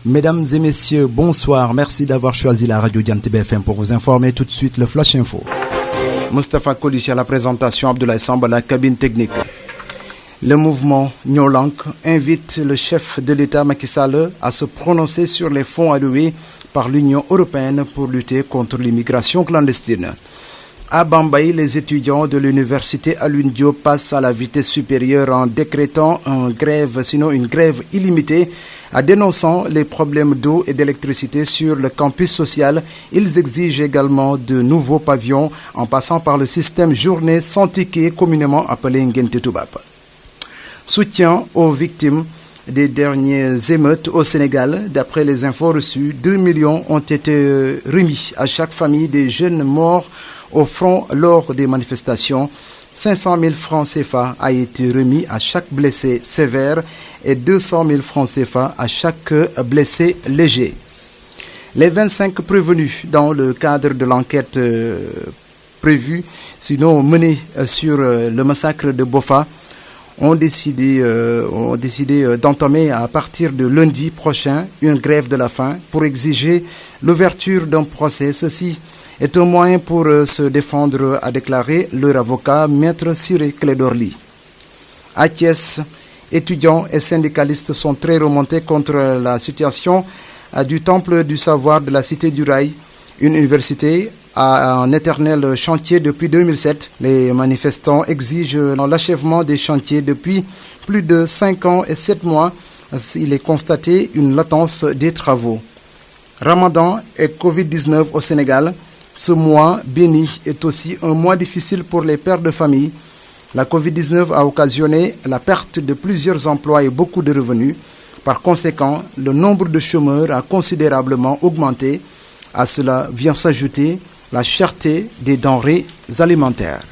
Mesdames et messieurs, bonsoir. Merci d'avoir choisi la radio Dian TB FM pour vous informer tout de suite le Flash Info. Moustapha Kolichi à la présentation, Abdoulaye Samba à la cabine technique. Le mouvement Nyolank invite le chef de l'État Macky Sall à se prononcer sur les fonds alloués par l'Union européenne pour lutter contre l'immigration clandestine. À Bambay, les étudiants de l'université Alioune Diop passent à la vitesse supérieure en décrétant une grève illimitée, en dénonçant les problèmes d'eau et d'électricité sur le campus social. Ils exigent également de nouveaux pavillons en passant par le système journée sans ticket communément appelé Ngente Toubab. Soutien aux victimes des dernières émeutes au Sénégal. D'après les infos reçues, 2 millions ont été remis à chaque famille des jeunes morts au front lors des manifestations. 500 000 francs CFA a été remis à chaque blessé sévère et 200 000 francs CFA à chaque blessé léger. Les 25 prévenus dans le cadre de l'enquête prévue, sinon menée sur le massacre de Bofa, ont décidé d'entamer à partir de lundi prochain une grève de la faim pour exiger l'ouverture d'un procès. Ceci est un moyen pour se défendre, a déclaré leur avocat, Maître Ciré Clédorli. À Thiès, étudiants et syndicalistes sont très remontés contre la situation du Temple du Savoir de la Cité du Rail, une université à un éternel chantier depuis 2007. Les manifestants exigent l'achèvement des chantiers depuis plus de 5 ans et 7 mois. Il est constaté une latence des travaux. Ramadan et Covid-19 au Sénégal. Ce mois béni est aussi un mois difficile pour les pères de famille. La Covid-19 a occasionné la perte de plusieurs emplois et beaucoup de revenus. Par conséquent, le nombre de chômeurs a considérablement augmenté. À cela vient s'ajouter la cherté des denrées alimentaires.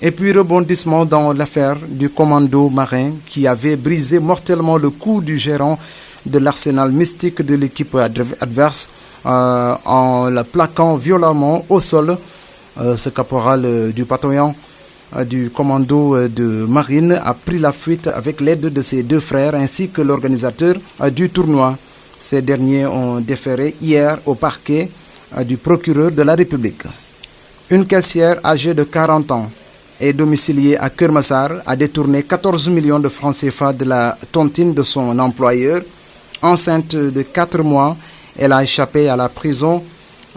Et puis rebondissement dans l'affaire du commando marin qui avait brisé mortellement le cou du gérant de l'arsenal mystique de l'équipe adverse en la plaquant violemment au sol. Ce caporal du bataillon du commando de marine a pris la fuite avec l'aide de ses 2 frères ainsi que l'organisateur du tournoi. Ces derniers ont déféré hier au parquet du procureur de la République. Une caissière âgée de 40 ans et domiciliée à Keur Massar a détourné 14 millions de francs CFA de la tontine de son employeur. Enceinte de 4 mois, elle a échappé à la prison,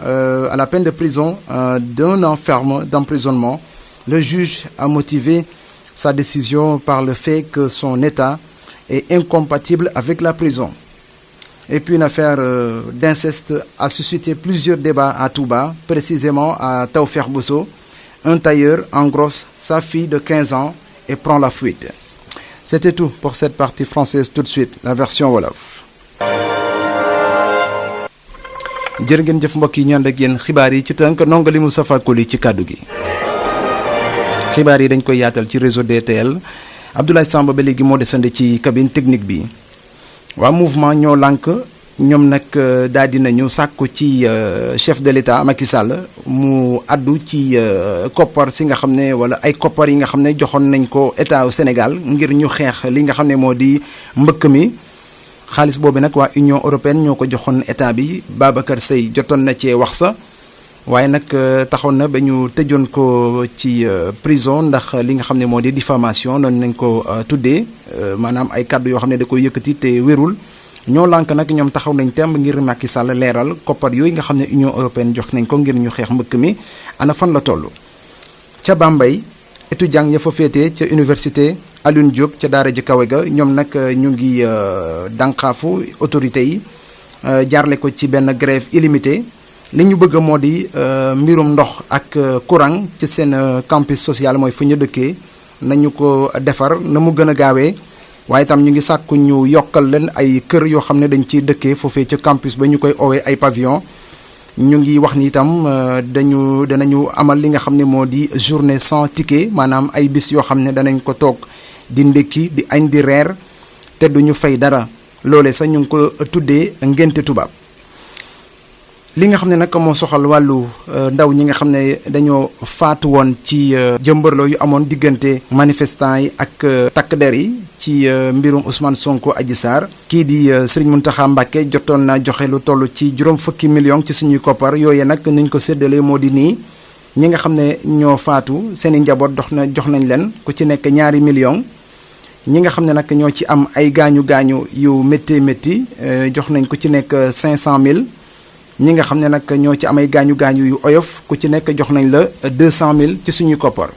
à la peine de prison d'un an ferme d'emprisonnement. Le juge a motivé sa décision par le fait que son état est incompatible avec la prison. Et puis une affaire d'inceste a suscité plusieurs débats à Touba, précisément à Taoufekh Bousso. Un tailleur engrosse sa fille de 15 ans et prend la fuite. C'était tout pour cette partie française. Tout de suite, la version Wolof. jërë ngeen jëf mbokk yi ñu ànd ak yéen xibaar yi ci tënk nongali Moustapha Koli ci kàddu gi. xibaar yi dañ koy yaatal ci réseau DTL Abdoulaye Samba ba léegi moo desandi ci cabine technique bi. waa mouvement ñoo lànk ñoom nag daal di nañu sàkku ci chef de l'État Macky Sall mu addu ci koppar si nga xam ne wala ay koppar yi nga xam ne joxoon nañ ko état au Sénégal ngir ñu xeex li nga xam ne moo di mbëkk mi. xaalis boobu nag waa Union européenne ñoo ko joxoon état bi. Babacar Seye jotoon na cee wax sa waaye nag taxoon na ba ñu tëjoon ko ci prison ndax li nga xam ne moo di diffamation noonu nañ ko tuddee maanaam ay kàddu yoo xam ne da koy yëkkati te wérul. ñoo lànk nag ñoom taxaw nañ temb ngir Macky Sall leeral koppar yooyu nga xam ne Union européenne jox nañ ko ngir ñu xeex mbëkk mi ana fan la toll. ca Bambey étudiant ya fa féetee ca université Alioune Diop ca daara ji kawe ga ñoom nag ñu ngi dànqaafu autorités yi jaarle ko ci benn grève illimitée. li ñu bëgg moo di mbirum ndox ak courant ci seen campus social mooy fu ñu dëkkee nañu ko defar na mu gën a gaawee waaye itam ñu ngi sàkku ñu yokkal leen ay kër yoo xam ne dañ ciy dëkkee foofee ca campus ba ñu koy owee ay pavillon. ñu ngi wax ni itam danañu amal li nga xam ne moo di journée sans ticket maanaam ay bis yoo xam ne danañ ko toog di ndékki di añ di reer te duñu fay dara loolee sax ñu ngi ko tuddee ngénte tubaab. li nga xam ne nag moo soxal wàllu ndaw ñi nga xam ne dañoo faatu woon ci jëmbërloo yu amoon diggante manifestants yi ak takk der yi ci mbirum Ousmane Sonko Adji Sarr kii di Serigne Mountakha Mbacké jotoon na joxe lu toll ci juróom fukki millions ci suñuy koppar yooyu nag niñ ko séddalee moo di nii ñi nga xam ne ñoo faatu seen i njaboot jox nañ leen ku ci nekk 2 millions ñi nga xam ne nag ñoo ci am ay gaañu yu métti jox nañ ku ci nekk 500 000 ñi nga xam ne nag ñoo ci am ay gaañu yu oyof ku ci nekk jox nañ la 200 000 ci suñuy koppar.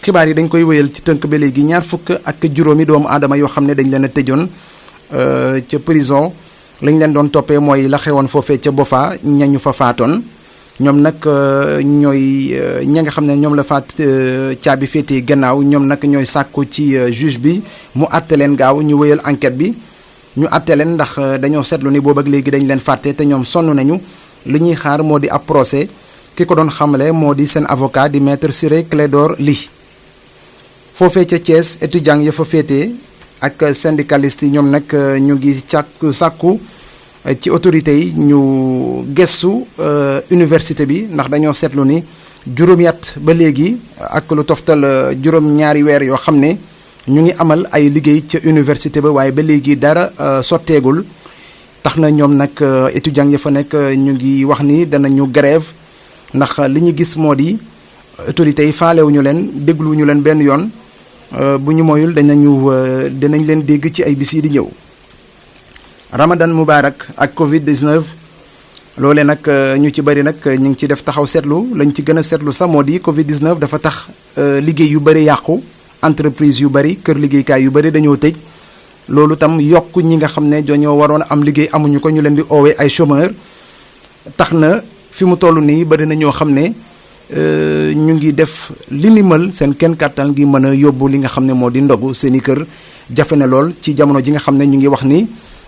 xibaar yi dañ koy wéyal ci tënk ba léegi 25 doomu aadama yoo xam ne dañ leen a tëjoon ca prison lañ leen doon toppee mooy la xewoon foofee ca Bofa ñañu fa faatoon ñoom nag ñooy ña nga xam ne ñoom la faat caabi féetee gannaaw ñoom nag ñooy sàkku ci juge bi mu àtte leen gaaw ñu wéyal enquête bi ñu àtte leen ndax dañoo seetlu ni boobu ak léegi dañ leen fàtte te ñoom sonn nañu li ñuy xaar moo di ab procès ki ko doon xamle moo di seen avocat di maître Ciré Clédor Ly foofee ca Thiès étudiant ya fa féetee ak syndicaliste yi ñoom nag ñu ngi sàkku ci autorités yi ñu gëstu université bi ndax dañoo seetlu ni juróomi at ba léegi ak lu toftal juróom-ñaari weer yoo xam ne ñu ngi amal ay liggéey ca université ba waaye ba léegi dara sotteegul tax na ñoom nag étudiants ya fa nekk ñu ngi wax ni danañu grève ndax li ñu gis moo di autorités yi faalewuñu leen dégluwuñu leen benn yoon bu ñu moyul dinañ leen dégg ci ay bis yi di ñëw. Ramadan Mubarak ak Covid-19 loole nag ñu ci bari nag ñu ngi ci def taxaw seetlu lañ ci gën a seetlu sax moo di Covid-19 dafa tax liggéey yu bari yàqu entreprise yu bari kër liggéeykaay yu bari dañoo tëj loolu tam yokk ñi nga xam ne dañoo waroon a am liggéey amuñu ko ñu leen di oowee ay chômeur tax na fi mu toll nii bari na ñoo xam ne ñu ngi def li ni mel seen kenn kàttan ngi mën a yóbbu li nga xam ne moo di ndogu seeni kër jafe na lool ci jamono ji nga xam ne ñu ngi wax ni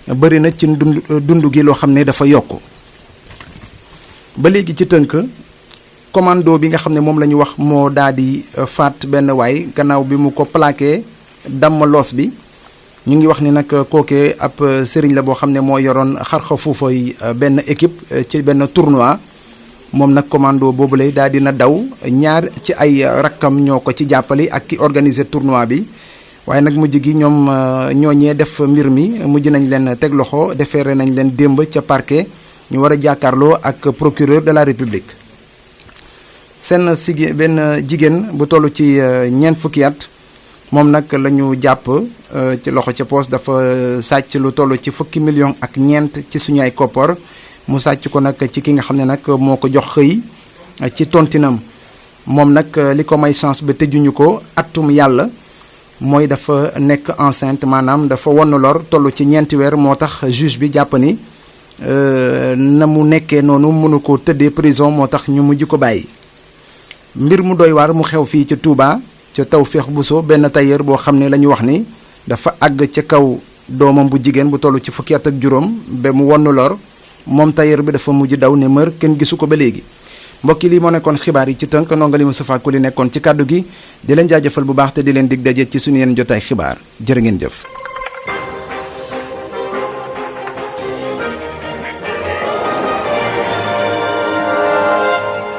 bëri na ci dund gi loo xam ne dafa yokk ba léegi ci tënk commando bi nga xam ne moom la ñu wax moo daal di faat benn waay gannaaw bi mu ko plaqué damm loos bi ñu ngi wax ni nag kookee ab sëriñ la boo xam ne moo yoroon xarxa fuufay benn équipe ci benn tournoi moom nag commando boobu lay daal dina daw ñaar ci ay rakkam ñoo ko ci jàppale ak ki organiser tournoi bi waaye nag mujj gi ñoom ñooñee def mbir mi mujj nañ leen teg loxo defeere nañ leen démb ca parquet ñu war a jàkkaarloo ak procureur de la république seen benn jigéen bu toll ci ñeent fukki at moom nag la ñu jàpp ci loxo ca poos dafa sàcc lu toll ci fukki million ak ñeent ci suñu ay koppar mu sàcc ko nag ci ki nga xam ne nag moo ko jox xëy ci tontinam moom nag li ko may chance ba tëjuñu ko atum yàlla mooy dafa nekk enceinte maanaam dafa won lor toll ci ñeenti weer moo tax juge bi jàpp ni na mu nekkee noonu mënu ko tëddee prison moo tax ñu mujj ko bàyyi. mbir mu doy waar mu xew fii ca Touba ca Tawfekh Bousso benn tailleur boo xam ne la ñu wax ni dafa àgg ca kaw doomam bu jigéen bu toll ci fukki at ak juróom ba mu won lor moom tailleur bi dafa mujj daw ne mër kenn gisu ko ba léegi. mbokk yi lii moo nekkoon xibaar yi ci tënk nongali Moustapha Koli nekkoon ci kàddu gi di leen jaajëfal bu baax te di leen dig daje ci suñu yenn jotaay xibaar jërë ngeen jëf.